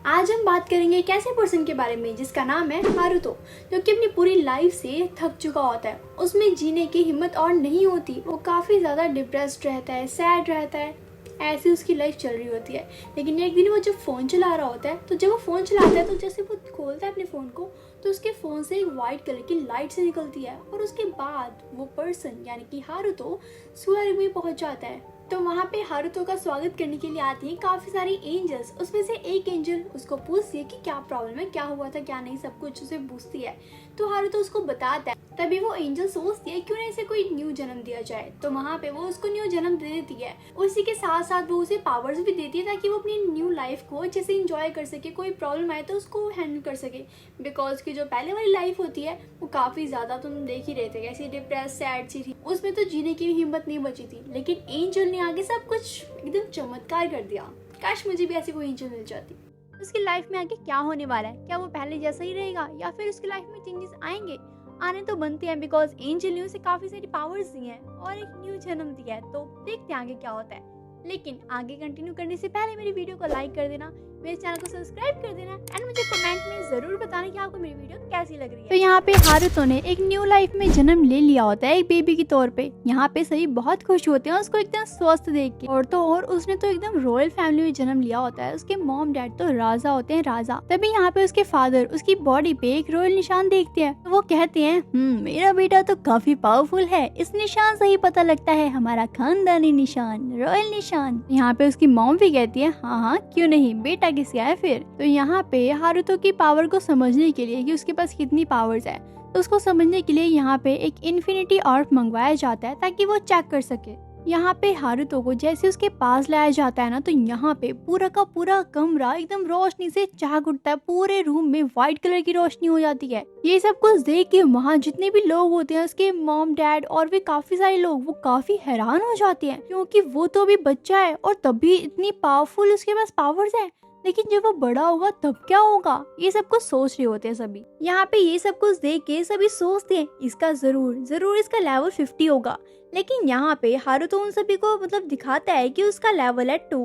आज हम बात करेंगे एक ऐसे पर्सन के बारे में जिसका नाम है हारुतो, जो कि अपनी पूरी लाइफ से थक चुका होता है। उसमें जीने की हिम्मत और नहीं होती। वो काफ़ी ज़्यादा डिप्रेस्ड रहता है, सैड रहता है, ऐसी उसकी लाइफ चल रही होती है। लेकिन एक दिन वो जब फ़ोन चला रहा होता है, तो जब वो फ़ोन चलाता है तो जैसे वो खोलता है अपने फ़ोन को, तो उसके फ़ोन से एक वाइट कलर की लाइट से निकलती है और उसके बाद वो पर्सन यानी कि हारुतो स्वर्ग में पहुंच जाता है। तो वहाँ पे हारुतो का स्वागत करने के लिए आती हैं काफ़ी सारी एंजल्स। उसमें से एक एंजल उसको पूछती है कि क्या प्रॉब्लम है, क्या हुआ था, क्या नहीं, सब कुछ उसे पूछती है। तो हारुतो उसको बताता है। तभी वो एंजल सोचती है क्यों ना इसे कोई न्यू जन्म दिया जाए। तो वहाँ पे वो उसको न्यू जन्म दे देती है। उसी के साथ साथ वो उसे पावर्स भी देती है ताकि वो अपनी न्यू लाइफ को अच्छे से इंजॉय कर सके। कोई प्रॉब्लम आए तो उसको हैंडल कर सके। बिकॉज की जो पहले वाली लाइफ होती है वो काफ़ी ज़्यादा, तुम देख ही रहे थे कैसी डिप्रेस सैड सी थी, उसमें तो जीने की हिम्मत नहीं बची थी। लेकिन एंजल ने आगे सब कुछ एकदम चमत्कार कर दिया। काश मुझे भी ऐसी कोई एंजल मिल जाती। उसकी लाइफ में आगे क्या होने वाला है, क्या वो पहले जैसा ही रहेगा या फिर उसकी लाइफ में चेंजेस आएंगे? आने तो बनते हैं, बिकॉज एंजल ने उसे काफी सारी पावर्स दी हैं और एक न्यू जन्म दिया है। तो देखते हैं आगे क्या होता है। लेकिन आगे कंटिन्यू करने से पहले मेरी वीडियो को लाइक कर देना, मेरे चैनल को सब्सक्राइब कर देना एंड मुझे कमेंट में जरूर बताना कि आपको मेरी वीडियो कैसी लग रही है। तो यहाँ पे हारुतो ने एक न्यू लाइफ में जन्म ले लिया होता है एक बेबी के तौर पे। यहाँ पे सभी बहुत खुश होते हैं उसको एकदम स्वस्थ देख के। और तो और उसने तो एकदम रॉयल फैमिली में जन्म लिया होता है। उसके मॉम डैड तो राजा होते हैं, राजा। तभी यहाँ पे उसके फादर उसकी बॉडी पे एक रॉयल निशान देखते हैं। तो वो कहते हैं मेरा बेटा तो काफी पावरफुल है, इस निशान से ही पता लगता है हमारा खानदानी निशान, रॉयल निशान। यहाँ पे उसकी मॉम भी कहती है हाँ क्यों नहीं, बेटा किसका है फिर। तो यहाँ पे हारुतो की पावर को समझने के लिए कि उसके पास कितनी पावर्स है, तो उसको समझने के लिए यहाँ पे एक इन्फिनिटी ऑर्ब मंगवाया जाता है ताकि वो चेक कर सके। यहाँ पे हारुतो को जैसे उसके पास लाया जाता है ना, तो यहाँ पे पूरा का पूरा कमरा एकदम रोशनी से चहक उठता है। पूरे रूम में व्हाइट कलर की रोशनी हो जाती है। ये सब कुछ देख के वहाँ जितने भी लोग होते हैं, उसके मॉम डैड और भी काफी सारे लोग, वो काफी हैरान हो जाते हैं क्योंकि वो तो अभी बच्चा है और तब भी इतनी पावरफुल उसके पास पावर्स है। लेकिन जब वो बड़ा होगा तब क्या होगा, ये सब कुछ सोच रहे होते हैं सभी। यहाँ पे ये सब कुछ देख के सभी सोचते हैं इसका जरूर इसका लेवल 50 होगा। लेकिन यहाँ पे हारुतो उन सभी को दिखाता है कि उसका लेवल है 2।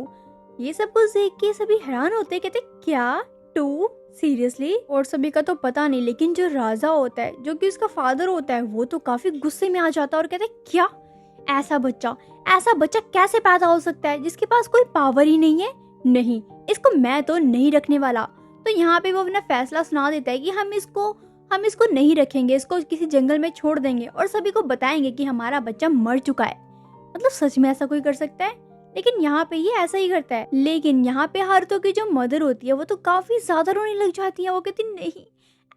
ये सब कुछ देख के सभी हैरान होते हैं, कहते क्या 2 सीरियसली? और सभी का तो पता नहीं, लेकिन जो राजा होता है जो कि उसका फादर होता है, वो तो काफी गुस्से में आ जाता है और कहते क्या ऐसा बच्चा कैसे पैदा हो सकता है जिसके पास कोई पावर ही नहीं है? नहीं, इसको मैं तो नहीं रखने वाला। तो यहाँ पे वो अपना फैसला सुना देता है कि हम इसको नहीं रखेंगे, इसको किसी जंगल में छोड़ देंगे और सभी को बताएंगे कि हमारा बच्चा मर चुका है। सच में ऐसा कोई कर सकता है? लेकिन यहाँ पे ये ऐसा ही करता है। लेकिन यहाँ पे हारुतो की जो मदर होती है वो तो काफी ज्यादा रोने लग जाती है। वो कहती नहीं,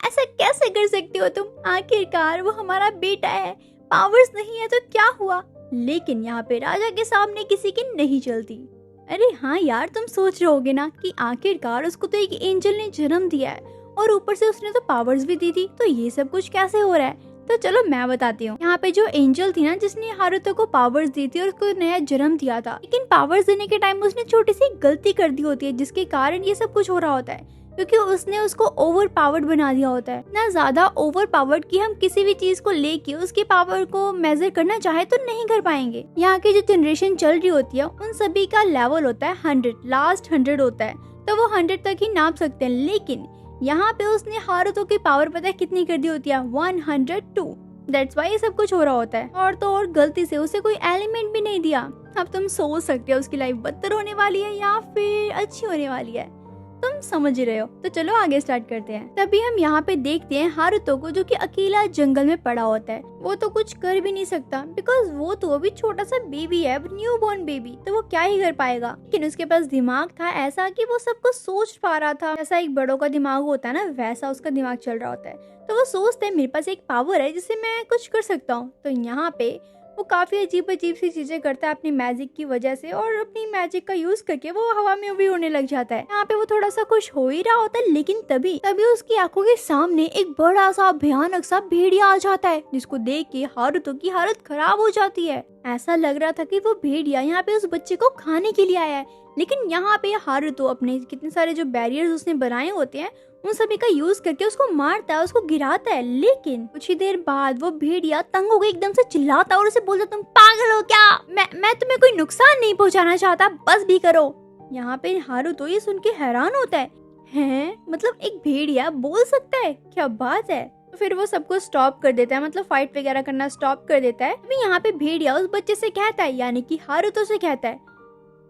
ऐसा कैसे कर सकती हो तुम, आखिरकार वो हमारा बेटा है, पावर्स नहीं है तो क्या हुआ? लेकिन यहाँ पे राजा के सामने किसी की नहीं चलती। अरे हाँ यार, तुम सोच रहे होगे ना कि आखिरकार उसको तो एक एंजल ने जन्म दिया है और ऊपर से उसने तो पावर्स भी दी थी, तो ये सब कुछ कैसे हो रहा है? तो चलो मैं बताती हूँ। यहाँ पे जो एंजल थी ना, जिसने हारुतो को पावर्स दी थी और उसको नया जन्म दिया था, लेकिन पावर्स देने के टाइम उसने छोटी सी गलती कर दी होती है, जिसके कारण ये सब कुछ हो रहा होता है। क्योंकि उसने उसको ओवर पावर्ड बना दिया होता है, ना ज्यादा ओवर पावर्ड कि हम किसी भी चीज को लेके उसके पावर को मेजर करना चाहे तो नहीं कर पाएंगे। यहाँ की जो जनरेशन चल रही होती है उन सभी का लेवल होता है 100, लास्ट 100 होता है, तो वो 100 तक ही नाप सकते हैं। लेकिन यहाँ पे उसने हारुतो की पावर पता है कितनी कर दी होती है, 102। दैट्स वाई ये सब कुछ हो रहा होता है। और तो और गलती से उसे कोई एलिमेंट भी नहीं दिया। अब तुम सोच सकते हो उसकी लाइफ बदतर होने वाली है या फिर अच्छी होने वाली है, तुम समझ रहे हो। तो चलो आगे स्टार्ट करते हैं। तभी हम यहाँ पे देखते हैं हारुतो को, जो कि अकेला जंगल में पड़ा होता है। वो तो कुछ कर भी नहीं सकता बिकॉज वो तो अभी छोटा सा बेबी है, न्यू बॉर्न बेबी, तो वो क्या ही कर पाएगा। लेकिन उसके पास दिमाग था ऐसा कि वो सब कुछ सोच पा रहा था। जैसा एक बड़ों का दिमाग होता है ना, वैसा उसका दिमाग चल रहा होता है। तो वो सोचते हैं मेरे पास एक पावर है जिससे मैं कुछ कर सकता हूँ। तो यहाँ पे वो काफी अजीब सी चीजें करता है अपनी मैजिक की वजह से, और अपनी मैजिक का यूज करके वो हवा में भी उड़ने लग जाता है। यहाँ पे वो थोड़ा सा खुश हो ही रहा होता है, लेकिन तभी उसकी आंखों के सामने एक बड़ा सा भयानक सा भेड़िया आ जाता है, जिसको देख के हारुतो की हालत खराब हो जाती है। ऐसा लग रहा था कि वो भेड़िया यहाँ पे उस बच्चे को खाने के लिए आया है। लेकिन यहाँ पे हारुतो अपने कितने सारे जो बैरियर्स उसने बनाए होते हैं उन सभी का यूज करके उसको मारता है, उसको गिराता है। लेकिन कुछ ही देर बाद वो भेड़िया तंग हो गई, एकदम से चिल्लाता है और उसे बोलता तुम पागल हो क्या, मैं तुम्हें कोई नुकसान नहीं पहुंचाना चाहता, बस भी करो। यहाँ पे हारुतो ये सुन के हैरान होता है, हैं, मतलब एक भेड़िया बोल सकता है, क्या बात है। तो फिर वो सबको स्टॉप कर देता है, मतलब फाइट वगैरह करना स्टॉप कर देता है। अभी यहाँ पे भेड़िया उस बच्चे से कहता है, यानी कि हारुतो से कहता है,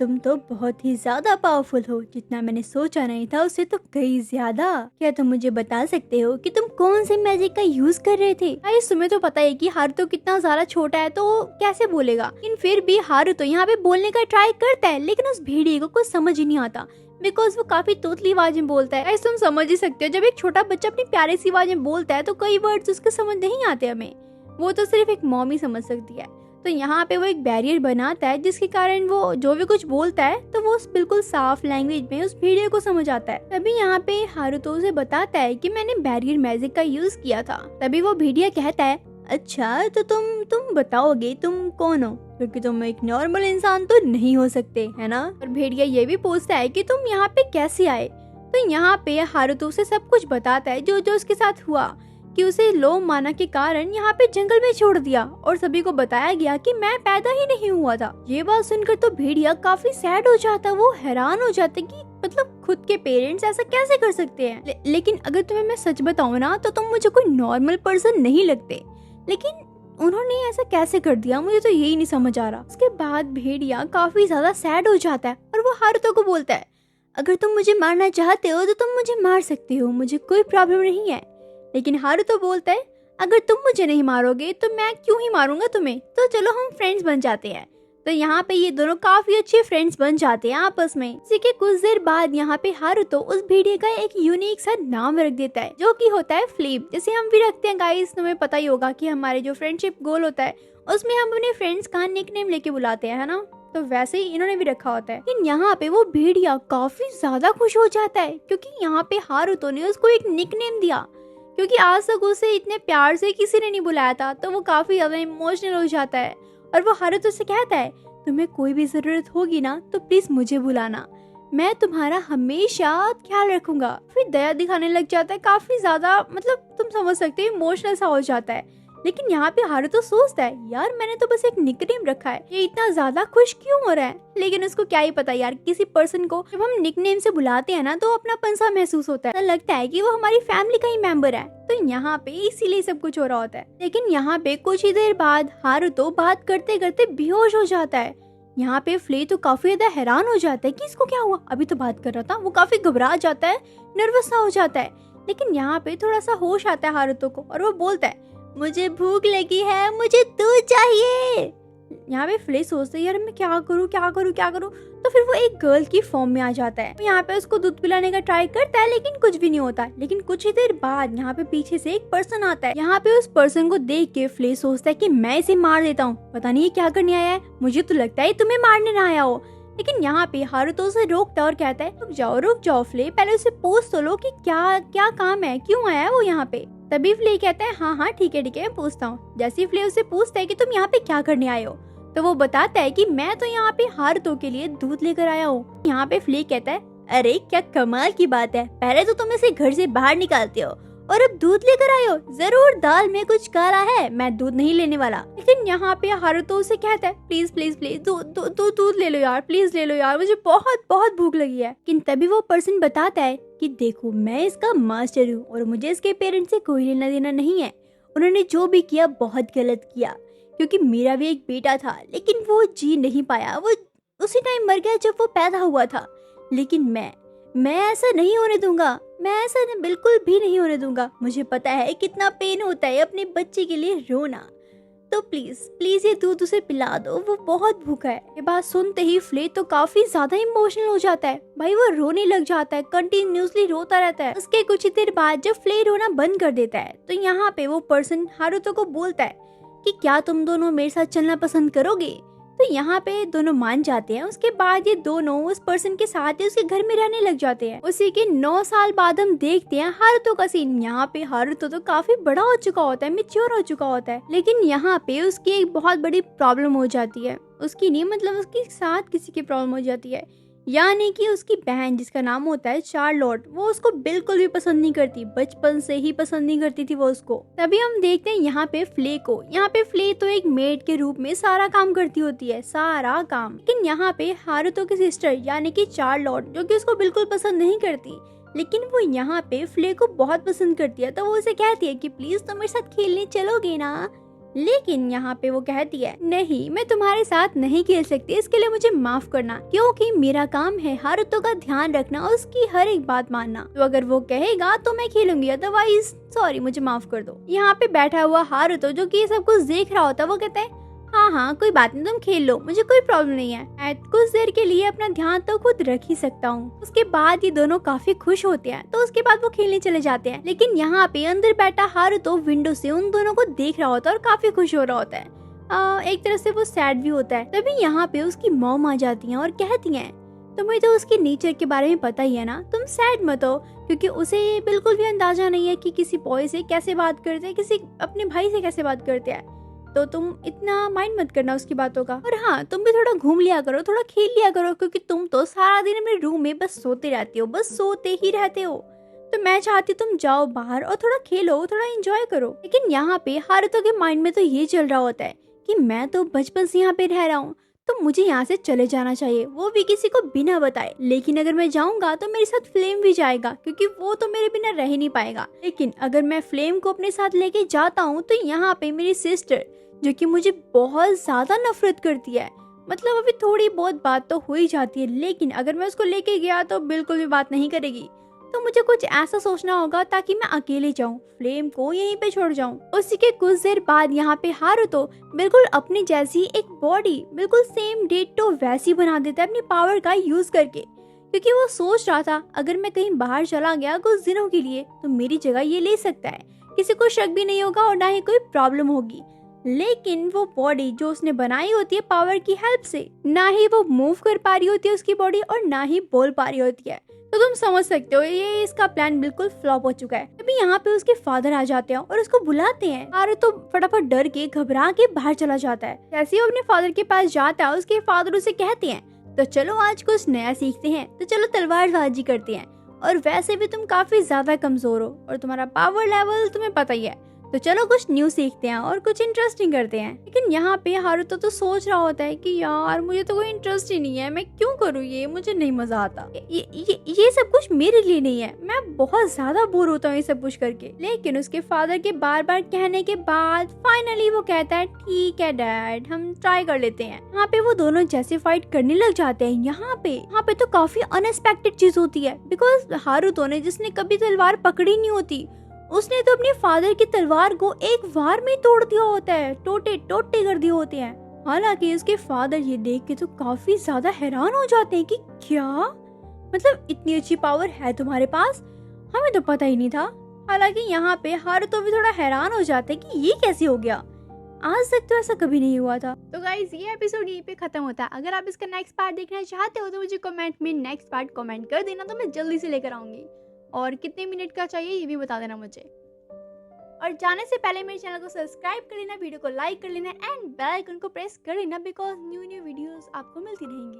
तुम तो बहुत ही ज्यादा पावरफुल हो, जितना मैंने सोचा नहीं था उससे तो कई ज्यादा। क्या तुम मुझे बता सकते हो कि तुम कौन से मैजिक का यूज कर रहे थे? गाइस तुम्हें तो पता है कि हारुतो कितना ज्यादा छोटा है, तो वो कैसे बोलेगा। लेकिन फिर भी हारुतो यहाँ पे बोलने का ट्राई करता है, लेकिन उस भेड़िए को कुछ समझ ही नहीं आता, बिकॉज वो काफी तोतली आवाज में बोलता है। तुम समझ ही सकते हो, जब एक छोटा बच्चा अपनी प्यारी सी आवाज में बोलता है तो कई वर्ड्स उसके समझ नहीं आते हमें, वो तो सिर्फ एक मॉम ही समझ सकती है। तो यहाँ पे वो एक बैरियर बनाता है, जिसके कारण वो जो भी कुछ बोलता है तो वो बिल्कुल साफ लैंग्वेज में उस भेड़िए को समझ आता है। तभी यहाँ पे हारुतो उसे बताता है कि मैंने बैरियर मैजिक का यूज किया था। तभी वो भेड़िया कहता है, अच्छा तो तुम बताओगे तुम कौन हो, क्योंकि तुम एक नॉर्मल इंसान तो नहीं हो सकते, है ना। और भेड़िया ये भी पूछता है कि तुम यहाँ पे कैसे आए। तो यहाँ पे हारुतो उसे सब कुछ बताता है जो जो उसके साथ हुआ, कि उसे लो माना के कारण यहाँ पे जंगल में छोड़ दिया और सभी को बताया गया कि मैं पैदा ही नहीं हुआ था। ये बात सुनकर तो भेड़िया काफी सैड हो जाता, वो हैरान हो जाते कि मतलब खुद के पेरेंट्स ऐसा कैसे कर सकते हैं। लेकिन अगर तुम्हें मैं सच बताऊं ना, तो तुम मुझे कोई नॉर्मल पर्सन नहीं लगते, लेकिन उन्होंने ऐसा कैसे कर दिया, मुझे तो यही नहीं समझ आ रहा। उसके बाद भेड़िया काफी ज्यादा सैड हो जाता है और वो हारुतो को बोलता है, अगर तुम मुझे मारना चाहते हो तो तुम मुझे मार सकते हो, मुझे कोई प्रॉब्लम नहीं है। लेकिन हारुतो बोलता है, अगर तुम मुझे नहीं मारोगे तो मैं क्यों ही मारूंगा तुम्हें, तो चलो हम फ्रेंड्स बन जाते हैं। तो यहाँ पे ये दोनों काफी अच्छे फ्रेंड्स बन जाते हैं आपस में। इसी के कुछ देर बाद यहाँ पे हारुतो उस भेड़िए का एक यूनिक सा नाम रख देता है, जो कि होता है फ्लिप, जैसे हम भी रखते हैं। गाइस तुम्हें पता ही होगा कि हमारे जो फ्रेंडशिप गोल होता है उसमें हम अपने फ्रेंड्स का निकनेम लेके बुलाते हैं, है ना। तो वैसे ही इन्होंने भी रखा होता है। लेकिन यहाँ पे वो भेड़िया काफी ज्यादा खुश हो जाता है, क्योंकि यहाँ पे हारुतो ने उसको एक निकनेम दिया, क्योंकि आज तक उसे इतने प्यार से किसी ने नहीं बुलाया था। तो वो काफी ज्यादा इमोशनल हो जाता है और वो हारुतो से कहता है, तुम्हें कोई भी जरूरत होगी ना तो प्लीज मुझे बुलाना, मैं तुम्हारा हमेशा ख्याल रखूंगा। फिर दया दिखाने लग जाता है काफी ज्यादा, मतलब तुम समझ सकते हो इमोशनल सा हो जाता है। लेकिन यहाँ पे हारुतो सोचता है, यार मैंने तो बस एक निकनेम रखा है, ये इतना ज्यादा खुश क्यों हो रहा है। लेकिन उसको क्या ही पता यार, किसी पर्सन को जब हम निकनेम से बुलाते हैं ना तो अपनापन सा महसूस होता है, लगता है कि वो हमारी फैमिली का ही मेंबर है। तो यहाँ पे इसीलिए सब कुछ हो रहा होता है। लेकिन यहाँ पे कुछ ही देर बाद हारुतो बात करते करते बेहोश हो जाता है। यहाँ पे फ्ले तो काफी ज्यादा हैरान हो जाता है कि इसको क्या हुआ, अभी तो बात कर रहा था। वो काफी घबरा जाता है, नर्वस सा हो जाता है। लेकिन यहाँ पे थोड़ा सा होश आता है हारुतो को और वो बोलता है, मुझे भूख लगी है, मुझे दूध चाहिए। यहाँ पे फ्ले सोचते है, यार मैं क्या करूँ क्या करूँ क्या करूँ। तो फिर वो एक गर्ल की फॉर्म में आ जाता है। यहाँ पे उसको दूध पिलाने का ट्राई करता है, लेकिन कुछ भी नहीं होता। लेकिन कुछ ही देर बाद यहाँ पे पीछे से एक पर्सन आता है। यहाँ पे उस पर्सन को देख के फ्ले सोचता है कि मैं इसे मार देता हूँ, पता नहीं ये क्या करने आया है, मुझे तो लगता है तुम्हें मारने ना आया हो। लेकिन यहाँ पे हारुतो उसे रोकता है और कहता है, रुक जाओ फ्ले, पहले उसे पूछ तो लो कि क्या क्या काम है, क्यों आया है वो यहाँ पे। तभी फ्ले कहता है, हाँ ठीक है मैं पूछता हूँ। जैसे ही फ्ले उसे पूछता है कि तुम यहाँ पे क्या करने आए हो, तो वो बताता है कि मैं तो यहाँ पे हारुतो के लिए दूध लेकर आया हूँ। यहाँ पे फ्ले कहता है, अरे क्या कमाल की बात है, पहले तो तुम इसे घर से बाहर निकालते हो और अब दूध लेकर आए हो, जरूर दाल में कुछ काला है, मैं दूध नहीं लेने वाला। लेकिन यहाँ पे हारुतो उसे कहता है, प्लीज प्लीज प्लीज दूध ले लो यार, प्लीज ले लो यार, मुझे बहुत बहुत भूख लगी है। लेकिन तभी वो पर्सन बताता है कि देखो मैं इसका मास्टर हूँ और मुझे इसके पेरेंट्स से कोई लेना देना नहीं है, उन्होंने जो भी किया बहुत गलत किया, क्योंकि मेरा भी एक बेटा था लेकिन वो जी नहीं पाया, वो उसी टाइम मर गया जब वो पैदा हुआ था। लेकिन मैं ऐसा नहीं होने दूंगा, मैं ऐसा बिल्कुल भी नहीं होने दूंगा। मुझे पता है कितना पेन होता है अपने बच्चे के लिए रोना, तो प्लीज प्लीज ये दूध उसे पिला दो, वो बहुत भूखा है। ये बात सुनते ही फ्ले तो काफी ज्यादा इमोशनल हो जाता है भाई, वो रोने लग जाता है, कंटिन्यूसली रोता रहता है। उसके कुछ ही देर बाद जब फ्ले रोना बंद कर देता है तो यहाँ पे वो पर्सन हारुतो को बोलता है कि क्या तुम दोनों मेरे साथ चलना पसंद करोगे। तो यहाँ पे दोनों मान जाते हैं। उसके बाद ये दोनों उस पर्सन के साथ ही उसके घर में रहने लग जाते हैं। उसी के 9 साल बाद हम देखते हैं हारुतो का सीन। यहाँ पे हारुतो तो काफी बड़ा हो चुका होता है, मैच्योर हो चुका होता है, लेकिन यहाँ पे उसकी एक बहुत बड़ी प्रॉब्लम हो जाती है। उसकी नहीं, मतलब उसके साथ किसी की प्रॉब्लम हो जाती है, यानी कि उसकी बहन जिसका नाम होता है चार्लोट, वो उसको बिल्कुल भी पसंद नहीं करती, बचपन से ही पसंद नहीं करती थी वो उसको। तभी हम देखते हैं यहाँ पे फ्ले को। यहाँ पे फ्ले तो एक मेड के रूप में सारा काम करती होती है, सारा काम। लेकिन यहाँ पे हारुतो की सिस्टर यानी कि चार्लोट, जो कि उसको बिल्कुल पसंद नहीं करती, लेकिन वो यहाँ पे फ्ले को बहुत पसंद करती है, तो वो उसे कहती है कि प्लीज तुम मेरे साथ खेलने चलोगे ना। लेकिन यहाँ पे वो कहती है नहीं, मैं तुम्हारे साथ नहीं खेल सकती, इसके लिए मुझे माफ करना, क्योंकि मेरा काम है हारुतो का ध्यान रखना और उसकी हर एक बात मानना। तो अगर वो कहेगा तो मैं खेलूंगी, अदरवाइज सॉरी, मुझे माफ कर दो। यहाँ पे बैठा हुआ हारुतो जो कि ये सब कुछ देख रहा होता है, वो कहता है हाँ हाँ कोई बात नहीं, तुम खेल लो, मुझे कोई प्रॉब्लम नहीं है, मैं कुछ देर के लिए अपना ध्यान तो खुद रख ही सकता हूँ। उसके बाद ये दोनों काफी खुश होते हैं, तो उसके बाद वो खेलने चले जाते हैं। लेकिन यहाँ पे अंदर बैठा हारुतो विंडो से उन दोनों को देख रहा होता है और काफी खुश हो रहा होता है। एक तरह से वो सैड भी होता है। तभी यहाँ पे उसकी मॉम आ जाती है और कहती है तुम्हें तो उसके नेचर के बारे में पता ही है ना, तुम सैड मत हो, क्योंकि उसे बिल्कुल भी अंदाजा नहीं है कि किसी बॉय से कैसे बात करते हैं, किसी अपने भाई से कैसे बात करते हैं। तो तुम इतना माइंड मत करना उसकी बातों का। और हाँ, तुम भी थोड़ा घूम लिया करो, थोड़ा खेल लिया करो, क्योंकि तुम तो सारा दिन अपने रूम में बस सोते रहते हो, बस सोते ही रहते हो। तो मैं चाहती तुम जाओ बाहर और थोड़ा खेलो, थोड़ा एंजॉय करो। लेकिन यहाँ पे हारुतो के माइंड में तो ये चल रहा होता है कि मैं तो बचपन से यहाँ पे रह रहा हूँ, तो मुझे यहाँ से चले जाना चाहिए, वो भी किसी को बिना बताए। लेकिन अगर मैं जाऊंगा तो मेरे साथ फ्लेम भी जाएगा, क्योंकि वो तो मेरे बिना रह ही नहीं पाएगा। लेकिन अगर मैं फ्लेम को अपने साथ लेके जाता हूँ तो यहाँ पे मेरी सिस्टर, जो कि मुझे बहुत ज्यादा नफरत करती है, मतलब अभी थोड़ी बहुत बात तो हो ही जाती है, लेकिन अगर मैं उसको लेके गया तो बिल्कुल भी बात नहीं करेगी। तो मुझे कुछ ऐसा सोचना होगा ताकि मैं अकेले जाऊं, फ्लेम को यहीं पे छोड़ जाऊं। उसी के कुछ देर बाद यहाँ पे हारुतो बिल्कुल अपनी जैसी एक बॉडी बिल्कुल सेम डिट्टो वैसी बना देता है अपनी पावर का यूज करके, क्योंकि वो सोच रहा था अगर मैं कहीं बाहर चला गया कुछ दिनों के लिए तो मेरी जगह ये ले सकता है, किसी को शक भी नहीं होगा और ना ही कोई प्रॉब्लम होगी। लेकिन वो बॉडी जो उसने बनाई होती है पावर की हेल्प से, ना ही वो मूव कर पा रही होती है उसकी बॉडी और ना ही बोल पा रही होती है। तो तुम समझ सकते हो ये इसका प्लान बिल्कुल फ्लॉप हो चुका है। अभी यहाँ पे उसके फादर आ जाते हैं और उसको बुलाते हैं। हारुतो तो फटाफट डर के घबरा के बाहर चला जाता है। जैसे ही वो अपने फादर के पास जाता है, उसके फादर उसे कहते हैं तो चलो आज कुछ नया सीखते हैं, तो चलो तलवारबाजी करते हैं, और वैसे भी तुम काफी ज्यादा कमजोर हो और तुम्हारा पावर लेवल तुम्हें पता ही है, तो चलो कुछ न्यू सीखते हैं और कुछ इंटरेस्टिंग करते हैं। लेकिन यहाँ पे हारुतो तो सोच रहा होता है कि यार मुझे तो कोई इंटरेस्ट ही नहीं है, मैं क्यों करूँ ये, मुझे नहीं मजा आता, ये सब कुछ मेरे लिए नहीं है, मैं बहुत ज्यादा बोर होता हूँ ये सब कुछ करके। लेकिन उसके फादर के बार बार कहने के बाद फाइनली वो कहता है ठीक है डैड, हम ट्राई कर लेते हैं। यहाँ पे वो दोनों जैसे फाइट करने लग जाते हैं। यहाँ पे तो काफी अनएक्सपेक्टेड चीज होती है, बिकॉज हारुतो ने, जिसने कभी तलवार पकड़ी नहीं होती, उसने तो अपने फादर की तलवार को एक बार में तोड़ दिया होता है, टोटे टोटे कर दिए होते हैं। हालांकि उसके फादर ये देख के तो काफी ज्यादा हैरान हो जाते हैं कि क्या, मतलब इतनी अच्छी पावर है तुम्हारे पास, हमें तो पता ही नहीं था। हालांकि यहाँ पे हारुतो भी थोड़ा हैरान हो जाते हैं कि ये कैसे हो गया, आज तक तो ऐसा कभी नहीं हुआ था। तो गाइस ये एपिसोड यहीं पे खत्म होता है। अगर आप इसका नेक्स्ट पार्ट देखना चाहते हो तो मुझे कमेंट में नेक्स्ट पार्ट कमेंट कर देना, तो मैं जल्दी से लेकर आऊंगी। और कितने मिनट का चाहिए ये भी बता देना मुझे। और जाने से पहले मेरे चैनल को सब्सक्राइब कर लेना, वीडियो को लाइक कर लेना एंड बेल आइकन को प्रेस कर लेना, बिकॉज न्यू वीडियोस आपको मिलती रहेंगी।